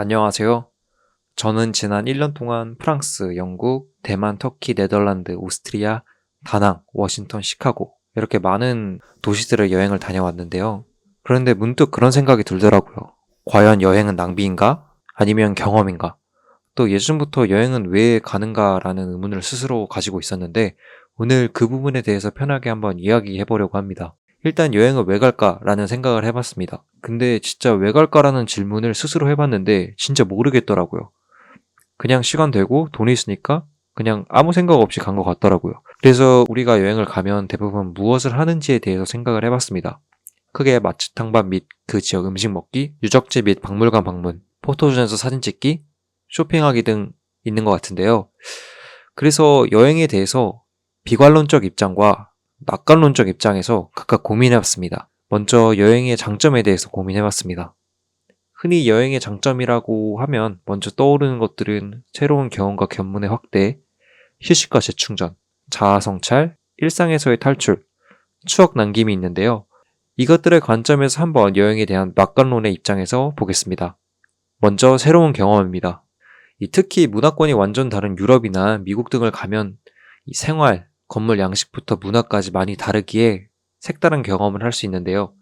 안녕하세요. 저는 지난 1년 동안 프랑스, 영국, 대만, 터키, 네덜란드, 오스트리아, 다낭, 워싱턴, 시카고 이렇게 많은 도시들을 여행을 다녀왔는데요. 그런데 문득 그런 생각이 들더라고요. 과연 여행은 낭비인가? 아니면 경험인가? 또 예전부터 여행은 왜 가는가라는 의문을 스스로 가지고 있었는데 오늘 그 부분에 대해서 편하게 한번 이야기해 보려고 합니다. 일단 여행을 왜 갈까라는 생각을 해봤습니다. 근데 진짜 왜 갈까라는 질문을 스스로 해봤는데 진짜 모르겠더라고요. 그냥 시간 되고 돈이 있으니까 그냥 아무 생각 없이 간 것 같더라고요. 그래서 우리가 여행을 가면 대부분 무엇을 하는지에 대해서 생각을 해봤습니다. 크게 맛집 탐방 및 그 지역 음식 먹기, 유적지 및 박물관 방문, 포토존에서 사진 찍기, 쇼핑하기 등 있는 것 같은데요. 그래서 여행에 대해서 비관론적 입장과 낙관론적 입장에서 각각 고민해봤습니다. 먼저 여행의 장점에 대해서 고민해봤습니다. 흔히 여행의 장점이라고 하면 먼저 떠오르는 것들은 새로운 경험과 견문의 확대, 휴식과 재충전, 자아 성찰, 일상에서의 탈출, 추억 남김이 있는데요. 이것들의 관점에서 한번 여행에 대한 낙관론의 입장에서 보겠습니다. 먼저 새로운 경험입니다. 특히 문화권이 완전 다른 유럽이나 미국 등을 가면 이 생활, 건물 양식부터 문화까지 많이 다르기에 색다른 경험을 할 수 있는데요.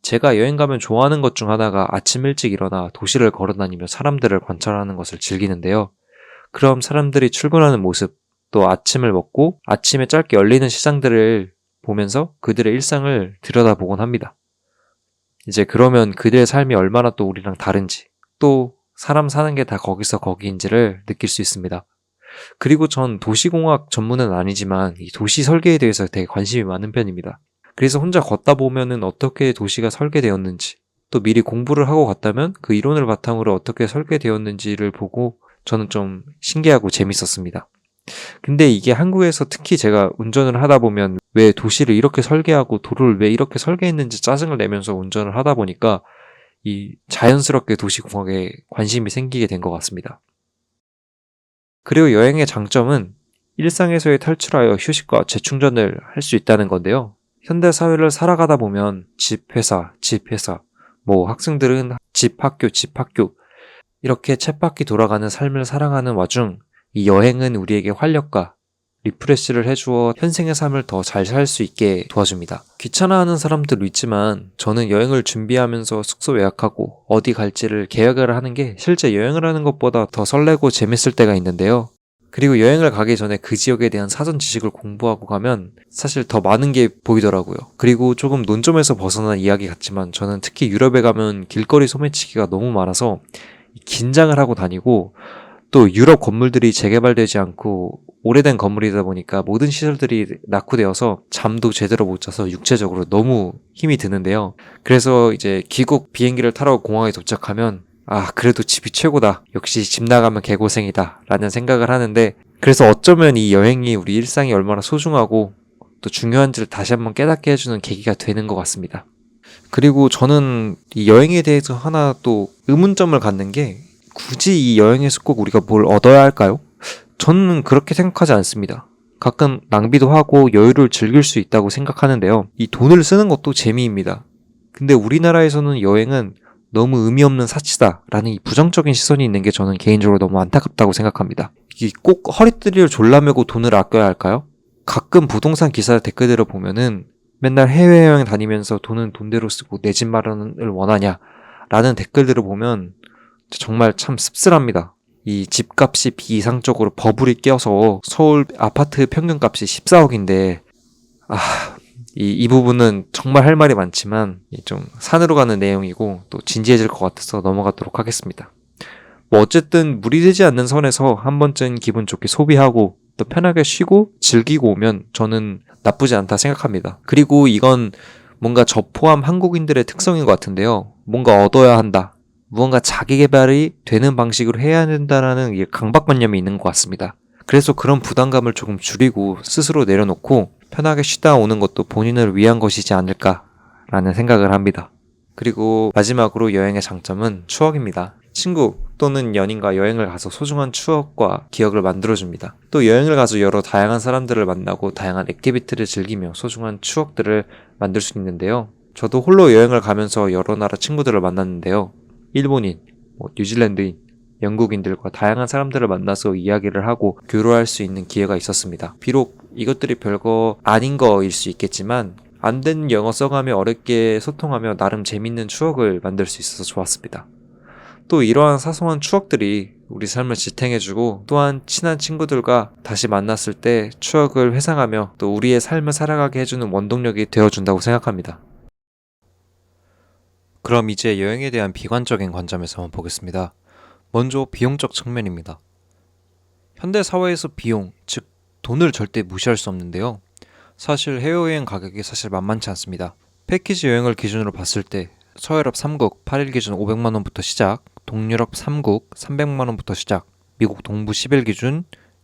제가 여행 가면 좋아하는 것 중 하나가 아침 일찍 일어나 도시를 걸어다니며 사람들을 관찰하는 것을 즐기는데요. 그럼 사람들이 출근하는 모습, 또 아침을 먹고 아침에 짧게 열리는 시장들을 보면서 그들의 일상을 들여다보곤 합니다. 이제 그러면 그들의 삶이 얼마나 또 우리랑 다른지, 또 사람 사는 게 다 거기서 거기인지를 느낄 수 있습니다. 그리고 전 도시공학 전문은 아니지만 이 도시 설계에 대해서 되게 관심이 많은 편입니다. 그래서 혼자 걷다 보면은 어떻게 도시가 설계되었는지, 또 미리 공부를 하고 갔다면 그 이론을 바탕으로 어떻게 설계되었는지를 보고 저는 좀 신기하고 재밌었습니다. 근데 이게 한국에서 특히 제가 운전을 하다 보면 왜 도시를 이렇게 설계하고 도로를 왜 이렇게 설계했는지 짜증을 내면서 운전을 하다 보니까 이 자연스럽게 도시공학에 관심이 생기게 된 것 같습니다. 그리고 여행의 장점은 일상에서의 탈출하여 휴식과 재충전을 할 수 있다는 건데요. 현대 사회를 살아가다 보면 집, 회사, 집, 회사, 학생들은 집, 학교, 집, 학교 이렇게 쳇바퀴 돌아가는 삶을 살아가는 와중 이 여행은 우리에게 활력과 리프레시를 해주어 현생의 삶을 더 잘 살 수 있게 도와줍니다. 귀찮아하는 사람들도 있지만 저는 여행을 준비하면서 숙소 예약하고 어디 갈지를 계획을 하는 게 실제 여행을 하는 것보다 더 설레고 재밌을 때가 있는데요. 그리고 여행을 가기 전에 그 지역에 대한 사전 지식을 공부하고 가면 사실 더 많은 게 보이더라고요. 그리고 조금 논점에서 벗어난 이야기 같지만 저는 특히 유럽에 가면 길거리 소매치기가 너무 많아서 긴장을 하고 다니고 또 유럽 건물들이 재개발되지 않고 오래된 건물이다 보니까 모든 시설들이 낙후되어서 잠도 제대로 못 자서 육체적으로 너무 힘이 드는데요. 그래서 이제 귀국 비행기를 타러 공항에 도착하면 그래도 집이 최고다. 역시 집 나가면 개고생이다. 라는 생각을 하는데 그래서 어쩌면 이 여행이 우리 일상이 얼마나 소중하고 또 중요한지를 다시 한번 깨닫게 해주는 계기가 되는 것 같습니다. 그리고 저는 이 여행에 대해서 하나 또 의문점을 갖는 게 굳이 이 여행에서 꼭 우리가 뭘 얻어야 할까요? 저는 그렇게 생각하지 않습니다. 가끔 낭비도 하고 여유를 즐길 수 있다고 생각하는데요. 이 돈을 쓰는 것도 재미입니다. 근데 우리나라에서는 여행은 너무 의미 없는 사치다라는 이 부정적인 시선이 있는 게 저는 개인적으로 너무 안타깝다고 생각합니다. 이게 꼭 허리띠를 졸라매고 돈을 아껴야 할까요? 가끔 부동산 기사 댓글들을 보면은 맨날 해외여행 다니면서 돈은 돈대로 쓰고 내 집 마련을 원하냐 라는 댓글들을 보면 정말 참 씁쓸합니다. 이 집값이 비이상적으로 버블이 껴서 서울 아파트 평균값이 14억인데 이 부분은 정말 할 말이 많지만 좀 산으로 가는 내용이고 또 진지해질 것 같아서 넘어가도록 하겠습니다. 어쨌든 무리되지 않는 선에서 한 번쯤 기분 좋게 소비하고 또 편하게 쉬고 즐기고 오면 저는 나쁘지 않다 생각합니다. 그리고 이건 뭔가 저 포함 한국인들의 특성인 것 같은데요. 뭔가 얻어야 한다. 무언가 자기 개발이 되는 방식으로 해야 된다라는 강박관념이 있는 것 같습니다. 그래서 그런 부담감을 조금 줄이고 스스로 내려놓고 편하게 쉬다 오는 것도 본인을 위한 것이지 않을까라는 생각을 합니다. 그리고 마지막으로 여행의 장점은 추억입니다. 친구 또는 연인과 여행을 가서 소중한 추억과 기억을 만들어줍니다. 또 여행을 가서 여러 다양한 사람들을 만나고 다양한 액티비티를 즐기며 소중한 추억들을 만들 수 있는데요. 저도 홀로 여행을 가면서 여러 나라 친구들을 만났는데요. 일본인, 뭐 뉴질랜드인, 영국인들과 다양한 사람들을 만나서 이야기를 하고 교류할 수 있는 기회가 있었습니다. 비록 이것들이 별거 아닌 거일 수 있겠지만 안 되는 영어 써가며 어렵게 소통하며 나름 재밌는 추억을 만들 수 있어서 좋았습니다. 또 이러한 사소한 추억들이 우리 삶을 지탱해주고 또한 친한 친구들과 다시 만났을 때 추억을 회상하며 또 우리의 삶을 살아가게 해주는 원동력이 되어준다고 생각합니다. 그럼 이제 여행에 대한 비관적인 관점에서 한번 보겠습니다. 먼저 비용적 측면입니다. 현대 사회에서 비용, 즉 돈을 절대 무시할 수 없는데요. 사실 해외여행 가격이 사실 만만치 않습니다. 패키지 여행을 기준으로 봤을 때 서유럽 3국 8일 기준 500만 원부터 시작, 동유럽 3국 300만 원부터 시작, 미국 동부 10일 기준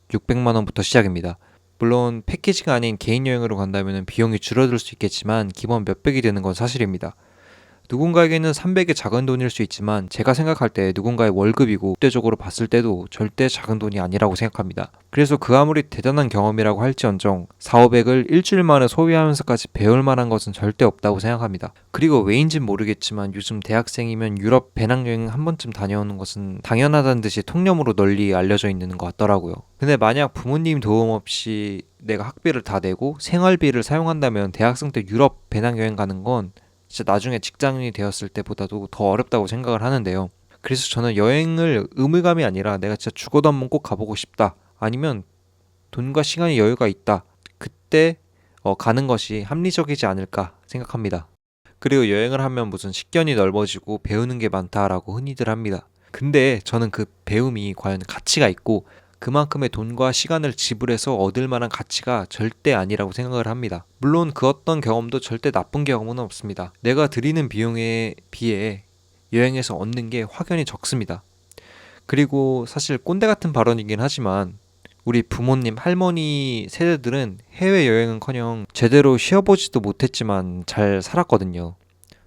600만 원부터 시작입니다. 물론 패키지가 아닌 개인 여행으로 간다면 비용이 줄어들 수 있겠지만 기본 몇백이 되는 건 사실입니다. 누군가에게는 300이 작은 돈일 수 있지만 제가 생각할 때 누군가의 월급이고 국대적으로 봤을 때도 절대 작은 돈이 아니라고 생각합니다. 그래서 그 아무리 대단한 경험이라고 할지언정 4,500을 일주일 만에 소비하면서까지 배울 만한 것은 절대 없다고 생각합니다. 그리고 왜인진 모르겠지만 요즘 대학생이면 유럽 배낭여행 한 번쯤 다녀오는 것은 당연하다는 듯이 통념으로 널리 알려져 있는 것 같더라고요. 근데 만약 부모님 도움 없이 내가 학비를 다 내고 생활비를 사용한다면 대학생 때 유럽 배낭여행 가는 건 진짜 나중에 직장인이 되었을 때보다도 더 어렵다고 생각을 하는데요. 그래서 저는 여행을 의무감이 아니라 내가 진짜 죽어도 한번 꼭 가보고 싶다. 아니면 돈과 시간이 여유가 있다. 그때 가는 것이 합리적이지 않을까 생각합니다. 그리고 여행을 하면 무슨 식견이 넓어지고 배우는 게 많다라고 흔히들 합니다. 근데 저는 그 배움이 과연 가치가 있고 그만큼의 돈과 시간을 지불해서 얻을 만한 가치가 절대 아니라고 생각을 합니다. 물론 그 어떤 경험도 절대 나쁜 경험은 없습니다. 내가 들이는 비용에 비해 여행에서 얻는 게 확연히 적습니다. 그리고 사실 꼰대 같은 발언이긴 하지만 우리 부모님, 할머니 세대들은 해외여행은커녕 제대로 쉬어보지도 못했지만 잘 살았거든요.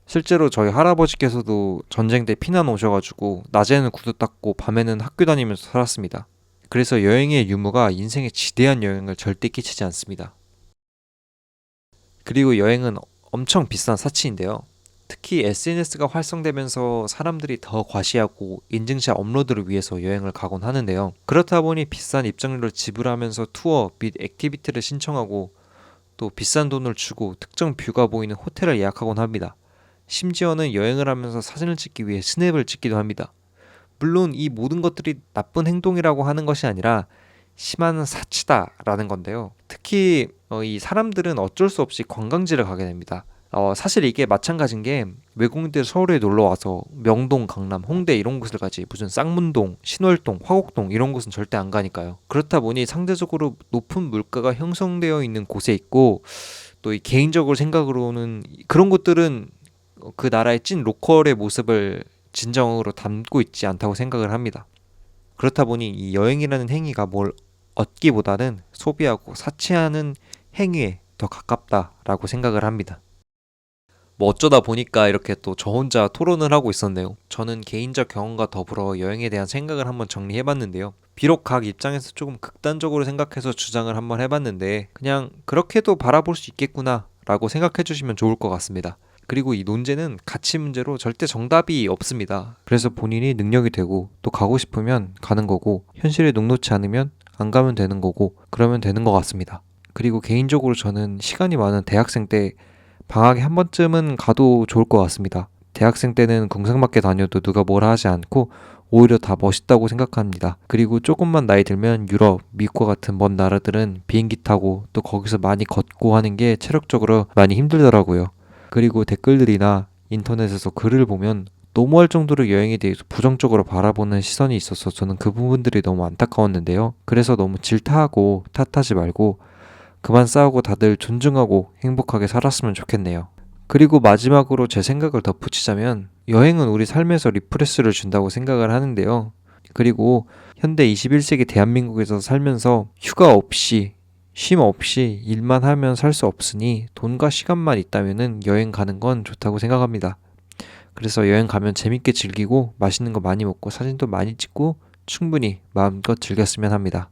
실제로 저희 할아버지께서도 전쟁 때 피난 오셔가지고 낮에는 구두 닦고 밤에는 학교 다니면서 살았습니다. 그래서 여행의 유무가 인생에 지대한 영향을 절대 끼치지 않습니다. 그리고 여행은 엄청 비싼 사치인데요. 특히 SNS가 활성되면서 사람들이 더 과시하고 인증샷 업로드를 위해서 여행을 가곤 하는데요. 그렇다 보니 비싼 입장료를 지불하면서 투어 및 액티비티를 신청하고 또 비싼 돈을 주고 특정 뷰가 보이는 호텔을 예약하곤 합니다. 심지어는 여행을 하면서 사진을 찍기 위해 스냅을 찍기도 합니다. 물론 이 모든 것들이 나쁜 행동이라고 하는 것이 아니라 심한 사치다라는 건데요. 특히 이 사람들은 어쩔 수 없이 관광지를 가게 됩니다. 사실 이게 마찬가지인 게 외국인들 서울에 놀러 와서 명동, 강남, 홍대 이런 곳을 가지 무슨 쌍문동, 신월동, 화곡동 이런 곳은 절대 안 가니까요. 그렇다 보니 상대적으로 높은 물가가 형성되어 있는 곳에 있고 또 이 개인적으로 생각으로는 그런 곳들은 그 나라의 찐 로컬의 모습을 진정으로 담고 있지 않다고 생각을 합니다. 그렇다 보니 이 여행이라는 행위가 뭘 얻기보다는 소비하고 사치하는 행위에 더 가깝다라고 생각을 합니다. 뭐 어쩌다 보니까 이렇게 또 저 혼자 토론을 하고 있었네요. 저는 개인적 경험과 더불어 여행에 대한 생각을 한번 정리해봤는데요. 비록 각 입장에서 조금 극단적으로 생각해서 주장을 한번 해봤는데 그냥 그렇게도 바라볼 수 있겠구나 라고 생각해주시면 좋을 것 같습니다. 그리고 이 논제는 가치 문제로 절대 정답이 없습니다. 그래서 본인이 능력이 되고 또 가고 싶으면 가는 거고 현실에 녹록지 않으면 안 가면 되는 거고 그러면 되는 것 같습니다. 그리고 개인적으로 저는 시간이 많은 대학생 때 방학에 한 번쯤은 가도 좋을 것 같습니다. 대학생 때는 궁상맞게 다녀도 누가 뭐라 하지 않고 오히려 다 멋있다고 생각합니다. 그리고 조금만 나이 들면 유럽, 미국과 같은 먼 나라들은 비행기 타고 또 거기서 많이 걷고 하는 게 체력적으로 많이 힘들더라고요. 그리고 댓글들이나 인터넷에서 글을 보면 너무할 정도로 여행에 대해서 부정적으로 바라보는 시선이 있어서 저는 그 부분들이 너무 안타까웠는데요. 그래서 너무 질타하고 탓하지 말고 그만 싸우고 다들 존중하고 행복하게 살았으면 좋겠네요. 그리고 마지막으로 제 생각을 덧붙이자면 여행은 우리 삶에서 리프레시를 준다고 생각을 하는데요. 그리고 현대 21세기 대한민국에서 살면서 휴가 없이 쉼 없이 일만 하면 살 수 없으니 돈과 시간만 있다면은 여행 가는 건 좋다고 생각합니다. 그래서 여행 가면 재밌게 즐기고 맛있는 거 많이 먹고 사진도 많이 찍고 충분히 마음껏 즐겼으면 합니다.